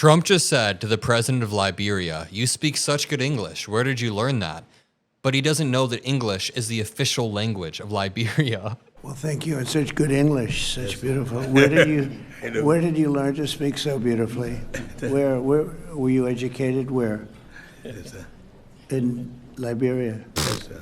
Trump just said to the president of Liberia, "You speak such good English. Where did you learn that?" But he doesn't know that English is the official language of Liberia. Well, thank you. It's such good English, such beautiful. Where did you learn to speak so beautifully? Where were you educated? Where? In Liberia.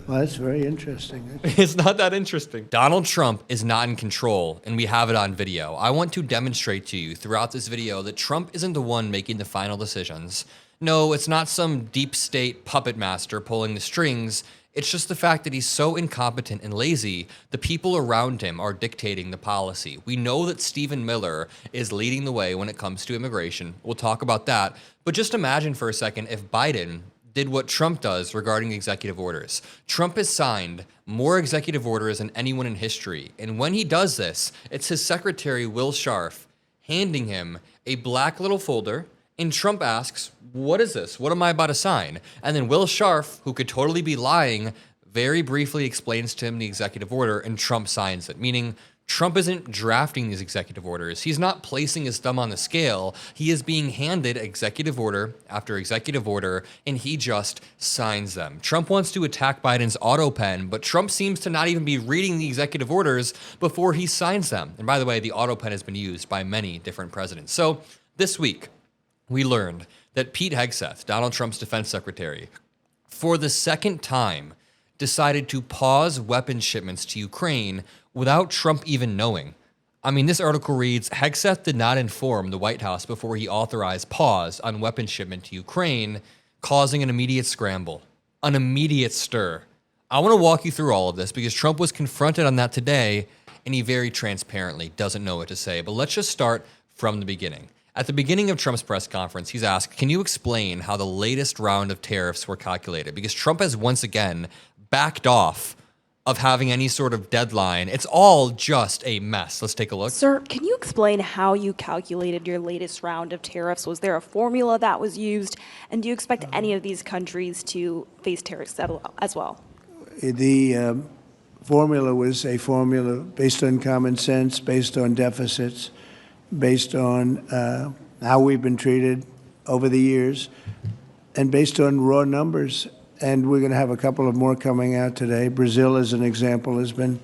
Well, that's very interesting. It's not that interesting. Donald Trump is not in control, and we have it on video. I want to demonstrate to you throughout this video that Trump isn't the one making the final decisions. No, it's not some deep state puppet master pulling the strings. It's just the fact that he's so incompetent and lazy, the people around him are dictating the policy. We know that Stephen Miller is leading the way when it comes to immigration. We'll talk about that. But just imagine for a second if Biden did what Trump does regarding executive orders. Trump has signed more executive orders than anyone in history. And when he does this, it's his secretary, Will Scharf, handing him a black little folder. And Trump asks, "What is this? What am I about to sign?" And then Will Scharf, who could totally be lying, very briefly explains to him the executive order, and Trump signs it. Meaning, Trump isn't drafting these executive orders. He's not placing his thumb on the scale. He is being handed executive order after executive order, and he just signs them. Trump wants to attack Biden's auto pen, but Trump seems to not even be reading the executive orders before he signs them. And by the way, the auto pen has been used by many different presidents. So this week, we learned that Pete Hegseth, Donald Trump's defense secretary, for the second time decided to pause weapons shipments to Ukraine without Trump even knowing. I mean, this article reads, Hegseth did not inform the White House before he authorized pause on weapons shipment to Ukraine, causing an immediate scramble, an immediate stir. I want to walk you through all of this because Trump was confronted on that today, and he very transparently doesn't know what to say. But let's just start from the beginning. At the beginning of Trump's press conference, he's asked, "Can you explain how the latest round of tariffs were calculated?" Because Trump has once again backed off of having any sort of deadline. It's all just a mess. Let's take a look. Sir, can you explain how you calculated your latest round of tariffs? Was there a formula that was used? And do you expect any of these countries to face tariffs as well? The formula was a formula based on common sense, based on deficits, based on how we've been treated over the years, and based on raw numbers. And we're going to have a couple of more coming out today. Brazil, as an example, has been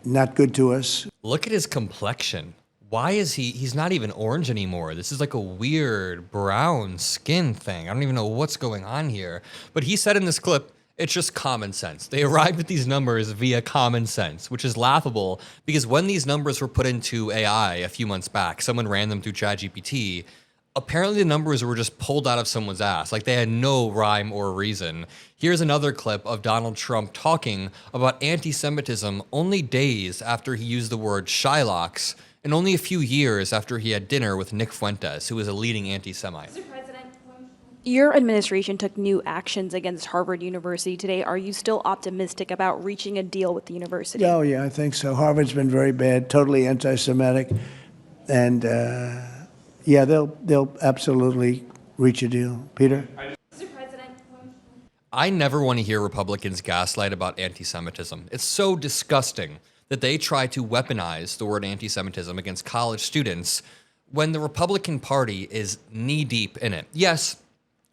not good to us. Look at his complexion. Why is he's not even orange anymore? This is like a weird brown skin thing. I don't even know what's going on here. But he said in this clip, it's just common sense. They arrived at these numbers via common sense, which is laughable because when these numbers were put into AI a few months back, someone ran them through ChatGPT. Apparently the numbers were just pulled out of someone's ass, like they had no rhyme or reason. Here's another clip of Donald Trump talking about anti-Semitism only days after he used the word Shylocks and only a few years after he had dinner with Nick Fuentes, who is a leading anti-Semite. Mr. President, your administration took new actions against Harvard University today. Are you still optimistic about reaching a deal with the university? Oh, yeah, I think so. Harvard's been very bad, totally anti-Semitic, and yeah, they'll absolutely reach a deal. Peter? Mr. President, I never want to hear Republicans gaslight about anti-Semitism. It's so disgusting that they try to weaponize the word anti-Semitism against college students when the Republican Party is knee-deep in it. Yes,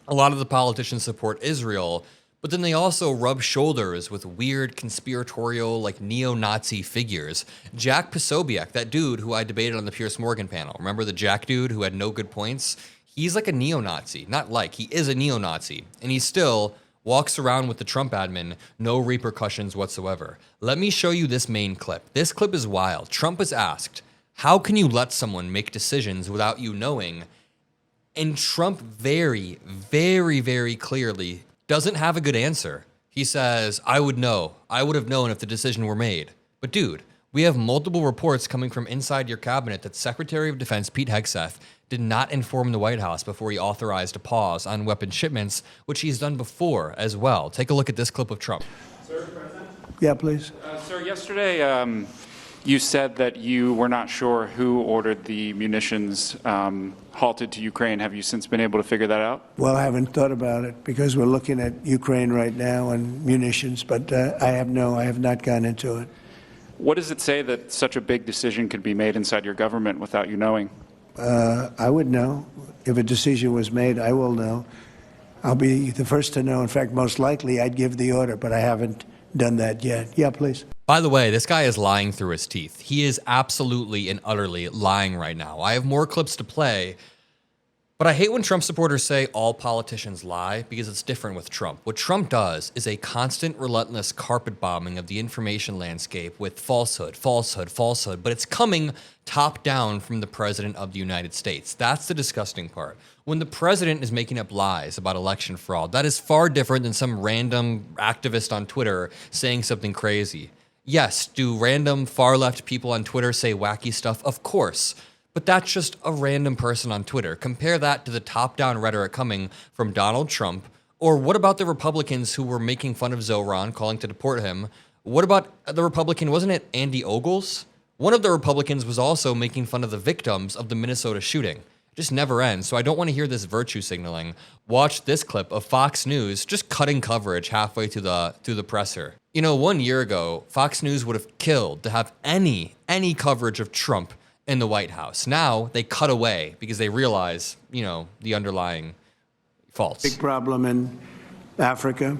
a lot of the politicians support Israel, but then they also rub shoulders with weird conspiratorial, like neo-Nazi figures. Jack Posobiec, that dude who I debated on the Piers Morgan panel. Remember the Jack dude who had no good points? He's like a neo-Nazi. Not like, he is a neo-Nazi. And he still walks around with the Trump admin, no repercussions whatsoever. Let me show you this main clip. This clip is wild. Trump is asked, how can you let someone make decisions without you knowing? And Trump very, very, very clearly doesn't have a good answer. He says, I would know. I would have known if the decision were made. But dude, we have multiple reports coming from inside your cabinet that Secretary of Defense Pete Hegseth did not inform the White House before he authorized a pause on weapons shipments, which he's done before as well. Take a look at this clip of Trump. Sir, President? Yeah, please. Sir, yesterday you said that you were not sure who ordered the munitions halted to Ukraine. Have you since been able to figure that out? Well, I haven't thought about it because we're looking at Ukraine right now and munitions, but I have not gone into it. What does it say that such a big decision could be made inside your government without you knowing? I would know. If a decision was made, I will know. I'll be the first to know. In fact, most likely I'd give the order, but I haven't done that yet. Yeah, please. By the way, this guy is lying through his teeth. He is absolutely and utterly lying right now. I have more clips to play, but I hate when Trump supporters say all politicians lie, because it's different with Trump. What Trump does is a constant, relentless carpet bombing of the information landscape with falsehood, falsehood, falsehood, but it's coming top down from the president of the United States. That's the disgusting part. When the president is making up lies about election fraud, that is far different than some random activist on Twitter saying something crazy. Yes, do random far-left people on Twitter say wacky stuff? Of course. But that's just a random person on Twitter. Compare that to the top-down rhetoric coming from Donald Trump. Or what about the Republicans who were making fun of Zohran, calling to deport him? What about the Republican, wasn't it Andy Ogles? One of the Republicans was also making fun of the victims of the Minnesota shooting. It just never ends, so I don't want to hear this virtue signaling. Watch this clip of Fox News just cutting coverage halfway through the presser. You know, 1 year ago, Fox News would have killed to have any coverage of Trump in the White House. Now they cut away because they realize, you know, the underlying faults. Big problem in Africa.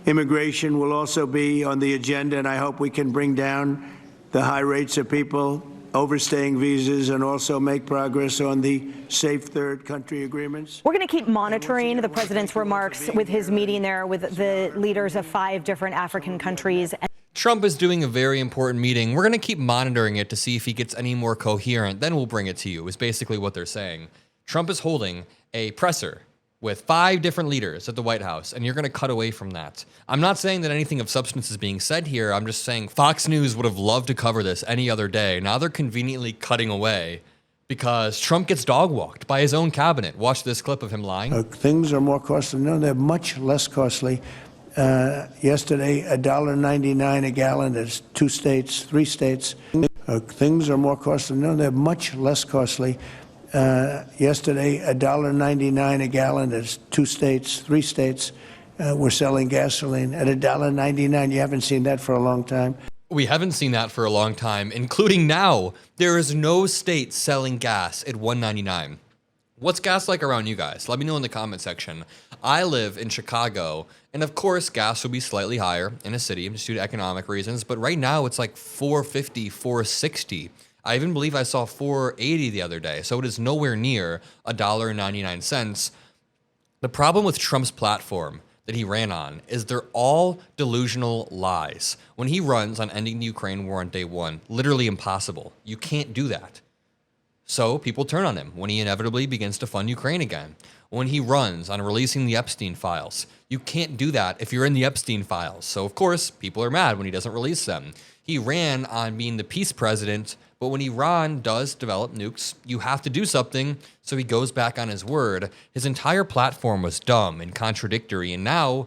Immigration will also be on the agenda, and I hope we can bring down the high rates of people overstaying visas and also make progress on the safe third country agreements. We're going to keep monitoring the president's remarks with his meeting there with the leaders of 5 different African countries. Trump is doing a very important meeting. We're going to keep monitoring it to see if he gets any more coherent. Then we'll bring it to you, is basically what they're saying. Trump is holding a presser with 5 different leaders at the White House, and you're going to cut away from that. I'm not saying that anything of substance is being said here. I'm just saying Fox News would have loved to cover this any other day. Now they're conveniently cutting away because Trump gets dog-walked by his own cabinet. Watch this clip of him lying. Things are more costly. No, they're much less costly. Yesterday, $1.99 a gallon. It's 2 states, 3 states. Things are more costly. No, they're much less costly. Yesterday, $1.99 a gallon. It's 2 states, 3 states. We're selling gasoline at $1.99. You haven't seen that for a long time. We haven't seen that for a long time, including now. There is no state selling gas at $1.99. What's gas like around you guys? Let me know in the comment section. I live in Chicago, and of course, gas will be slightly higher in a city just due to economic reasons, but right now it's like $4.50, $4.60. I even believe I saw $4.80 the other day, so it is nowhere near $1.99. The problem with Trump's platform that he ran on is they're all delusional lies. When he runs on ending the Ukraine war on day 1, literally impossible. You can't do that. So people turn on him when he inevitably begins to fund Ukraine again. When he runs on releasing the Epstein files, you can't do that if you're in the Epstein files. So of course, people are mad when he doesn't release them. He ran on being the peace president, but when Iran does develop nukes, you have to do something, so he goes back on his word. His entire platform was dumb and contradictory, and now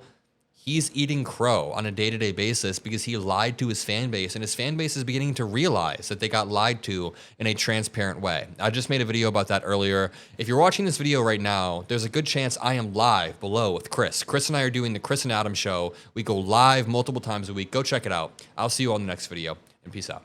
he's eating crow on a day-to-day basis because he lied to his fan base, and his fan base is beginning to realize that they got lied to in a transparent way. I just made a video about that earlier. If you're watching this video right now, there's a good chance I am live below with Chris. Chris and I are doing the Chris and Adam show. We go live multiple times a week. Go check it out. I'll see you on the next video, and peace out.